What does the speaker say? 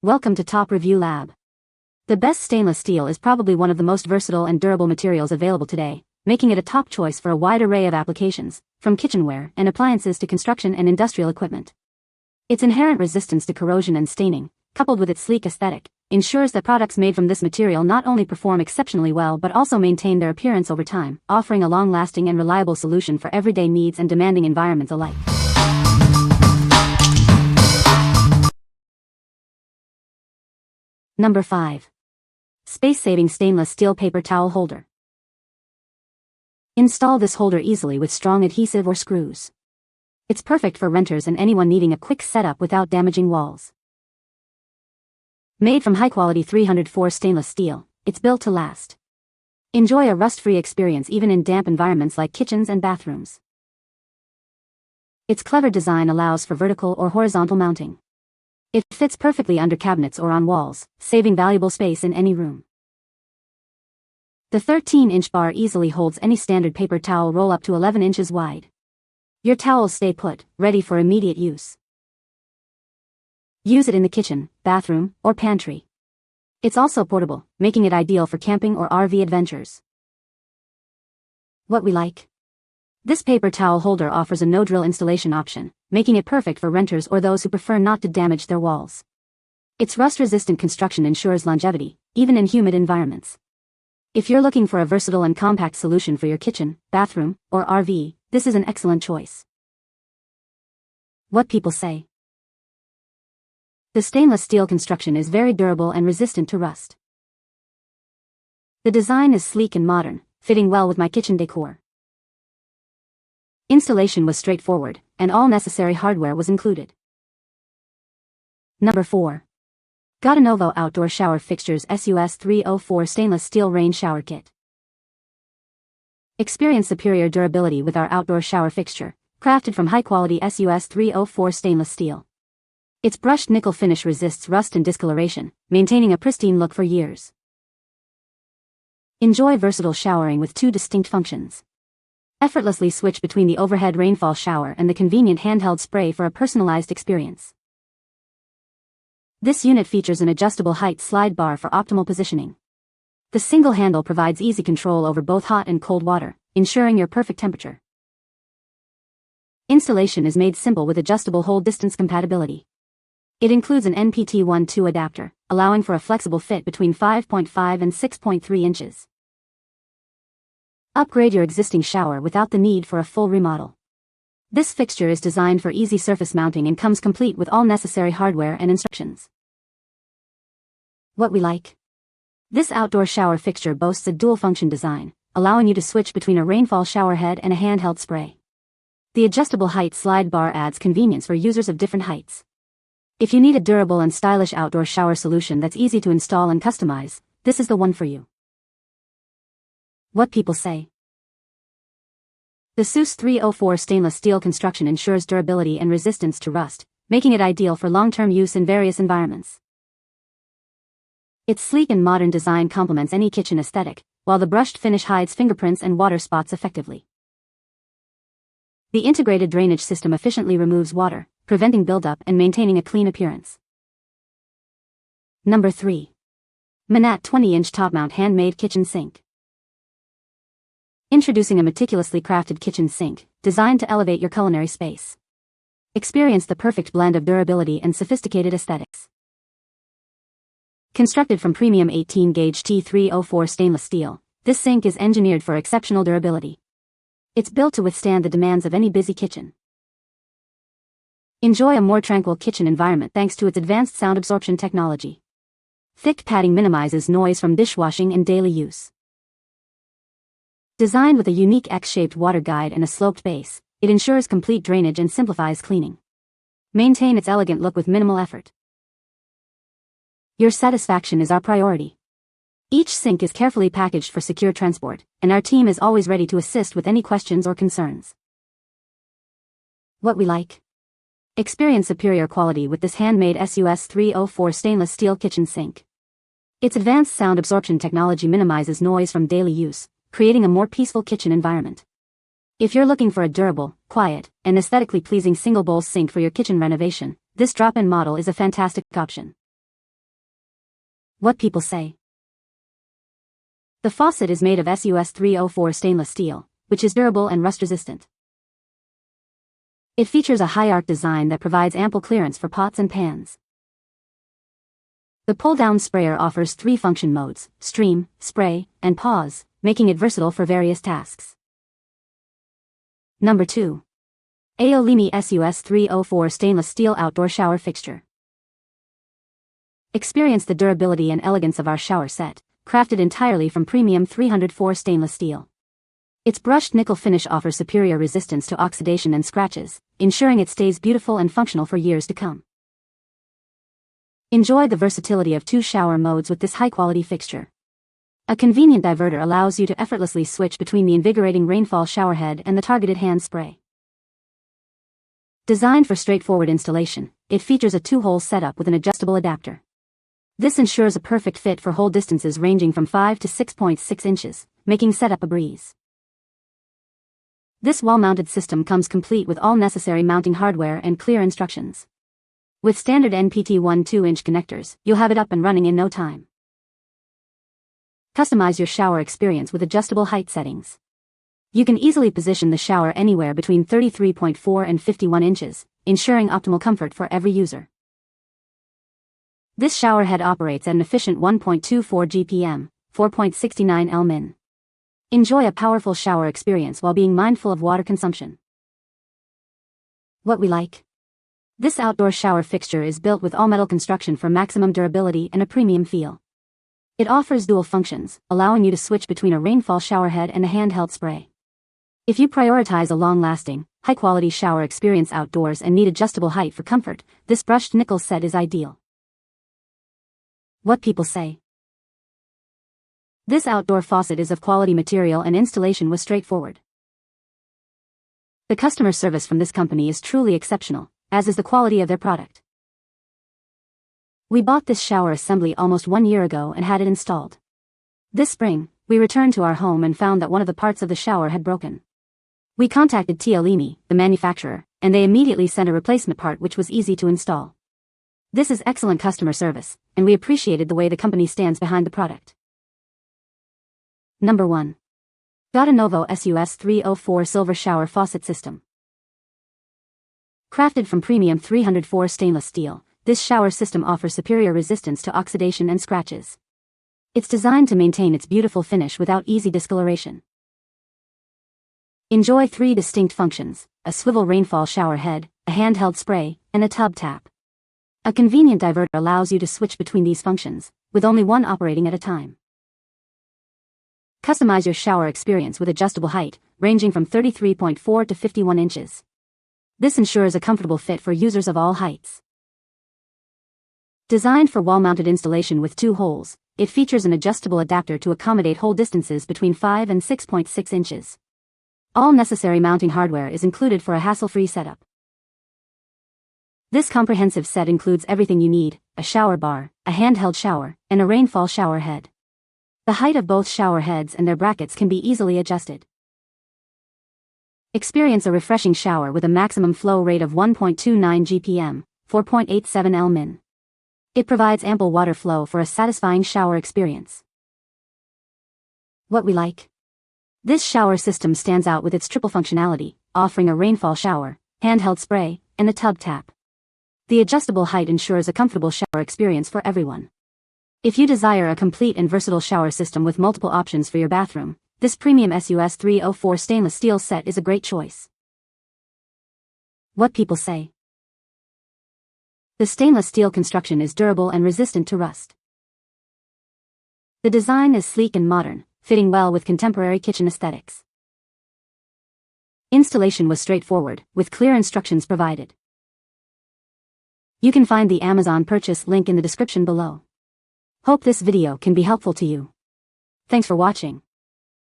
Welcome to Top Review Lab. The best stainless steel is probably one of the most versatile and durable materials available today, making it a top choice for a wide array of applications, from kitchenware and appliances to construction and industrial equipment. Its inherent resistance to corrosion and staining, coupled with its sleek aesthetic, ensures that products made from this material not only perform exceptionally well but also maintain their appearance over time, offering a long-lasting and reliable solution for everyday needs and demanding environments alike. Number 5. Space-saving stainless steel paper towel holder. Install this holder easily with strong adhesive or screws. It's perfect for renters and anyone needing a quick setup without damaging walls. Made from high-quality 304 stainless steel, it's built to last. Enjoy a rust-free experience even in damp environments like kitchens and bathrooms. Its clever design allows for vertical or horizontal mounting. It fits perfectly under cabinets or on walls, saving valuable space in any room. The 13-inch bar easily holds any standard paper towel roll up to 11 inches wide. Your towels stay put, ready for immediate use. Use it in the kitchen, bathroom, or pantry. It's also portable, making it ideal for camping or RV adventures. What we like? This paper towel holder offers a no-drill installation option, making it perfect for renters or those who prefer not to damage their walls. Its rust-resistant construction ensures longevity, even in humid environments. If you're looking for a versatile and compact solution for your kitchen, bathroom, or RV, this is an excellent choice. What people say. The stainless steel construction is very durable and resistant to rust. The design is sleek and modern, fitting well with my kitchen decor. Installation was straightforward, and all necessary hardware was included. Number 4. GOTONOVO Outdoor Shower Fixtures SUS 304 Stainless Steel Rain Shower Kit. Experience superior durability with our outdoor shower fixture, crafted from high-quality SUS 304 stainless steel. Its brushed nickel finish resists rust and discoloration, maintaining a pristine look for years. Enjoy versatile showering with 2 distinct functions. Effortlessly switch between the overhead rainfall shower and the convenient handheld spray for a personalized experience. This unit features an adjustable height slide bar for optimal positioning. The single handle provides easy control over both hot and cold water, ensuring your perfect temperature. Installation is made simple with adjustable hold distance compatibility. It includes an NPT-12 adapter, allowing for a flexible fit between 5.5 and 6.3 inches. Upgrade your existing shower without the need for a full remodel. This fixture is designed for easy surface mounting and comes complete with all necessary hardware and instructions. What we like? This outdoor shower fixture boasts a dual-function design, allowing you to switch between a rainfall shower head and a handheld spray. The adjustable height slide bar adds convenience for users of different heights. If you need a durable and stylish outdoor shower solution that's easy to install and customize, this is the one for you. What people say. The SUS 304 stainless steel construction ensures durability and resistance to rust, making it ideal for long-term use in various environments. Its sleek and modern design complements any kitchen aesthetic, while the brushed finish hides fingerprints and water spots effectively. The integrated drainage system efficiently removes water, preventing buildup and maintaining a clean appearance. Number 3. MENATT 20-inch top-mount handmade kitchen sink. Introducing a meticulously crafted kitchen sink, designed to elevate your culinary space. Experience the perfect blend of durability and sophisticated aesthetics. Constructed from premium 18-gauge T304 stainless steel, this sink is engineered for exceptional durability. It's built to withstand the demands of any busy kitchen. Enjoy a more tranquil kitchen environment thanks to its advanced sound absorption technology. Thick padding minimizes noise from dishwashing and daily use. Designed with a unique X-shaped water guide and a sloped base, it ensures complete drainage and simplifies cleaning. Maintain its elegant look with minimal effort. Your satisfaction is our priority. Each sink is carefully packaged for secure transport, and our team is always ready to assist with any questions or concerns. What we like? Experience superior quality with this handmade SUS 304 stainless steel kitchen sink. Its advanced sound absorption technology minimizes noise from daily use, creating a more peaceful kitchen environment. If you're looking for a durable, quiet, and aesthetically pleasing single-bowl sink for your kitchen renovation, this drop-in model is a fantastic option. What people say. The faucet is made of SUS 304 stainless steel, which is durable and rust-resistant. It features a high arc design that provides ample clearance for pots and pans. The pull-down sprayer offers 3 function modes: stream, spray, and pause, making it versatile for various tasks. Number 2. Aolemi SUS 304 stainless steel outdoor shower fixture. Experience the durability and elegance of our shower set, crafted entirely from premium 304 stainless steel. Its brushed nickel finish offers superior resistance to oxidation and scratches, ensuring it stays beautiful and functional for years to come. Enjoy the versatility of 2 shower modes with this high-quality fixture. A convenient diverter allows you to effortlessly switch between the invigorating rainfall showerhead and the targeted hand spray. Designed for straightforward installation, it features a 2-hole setup with an adjustable adapter. This ensures a perfect fit for hole distances ranging from 5 to 6.6 inches, making setup a breeze. This wall-mounted system comes complete with all necessary mounting hardware and clear instructions. With standard NPT1 2-inch connectors, you'll have it up and running in no time. Customize your shower experience with adjustable height settings. You can easily position the shower anywhere between 33.4 and 51 inches, ensuring optimal comfort for every user. This shower head operates at an efficient 1.24 GPM, 4.69 Lmin. Enjoy a powerful shower experience while being mindful of water consumption. What we like. This outdoor shower fixture is built with all-metal construction for maximum durability and a premium feel. It offers dual functions, allowing you to switch between a rainfall showerhead and a handheld spray. If you prioritize a long-lasting, high-quality shower experience outdoors and need adjustable height for comfort, this brushed nickel set is ideal. What people say. This outdoor faucet is of quality material and installation was straightforward. The customer service from this company is truly exceptional, as is the quality of their product. We bought this shower assembly almost 1 year ago and had it installed. This spring, we returned to our home and found that one of the parts of the shower had broken. We contacted Aolemi, the manufacturer, and they immediately sent a replacement part which was easy to install. This is excellent customer service, and we appreciated the way the company stands behind the product. Number 1. GOTONOVO SUS 304 Silver Shower Faucet System. Crafted from premium 304 stainless steel, this shower system offers superior resistance to oxidation and scratches. It's designed to maintain its beautiful finish without easy discoloration. Enjoy 3 distinct functions: a swivel rainfall shower head, a handheld spray, and a tub tap. A convenient diverter allows you to switch between these functions, with only one operating at a time. Customize your shower experience with adjustable height, ranging from 33.4 to 51 inches. This ensures a comfortable fit for users of all heights. Designed for wall-mounted installation with 2 holes, it features an adjustable adapter to accommodate hole distances between 5 and 6.6 inches. All necessary mounting hardware is included for a hassle-free setup. This comprehensive set includes everything you need: a shower bar, a handheld shower, and a rainfall shower head. The height of both shower heads and their brackets can be easily adjusted. Experience a refreshing shower with a maximum flow rate of 1.29 GPM, 4.87 Lmin. It provides ample water flow for a satisfying shower experience. What we like. This shower system stands out with its triple functionality, offering a rainfall shower, handheld spray, and a tub tap. The adjustable height ensures a comfortable shower experience for everyone. If you desire a complete and versatile shower system with multiple options for your bathroom, this premium SUS 304 stainless steel set is a great choice. What people say. The stainless steel construction is durable and resistant to rust. The design is sleek and modern, fitting well with contemporary kitchen aesthetics. Installation was straightforward, with clear instructions provided. You can find the Amazon purchase link in the description below. Hope this video can be helpful to you. Thanks for watching.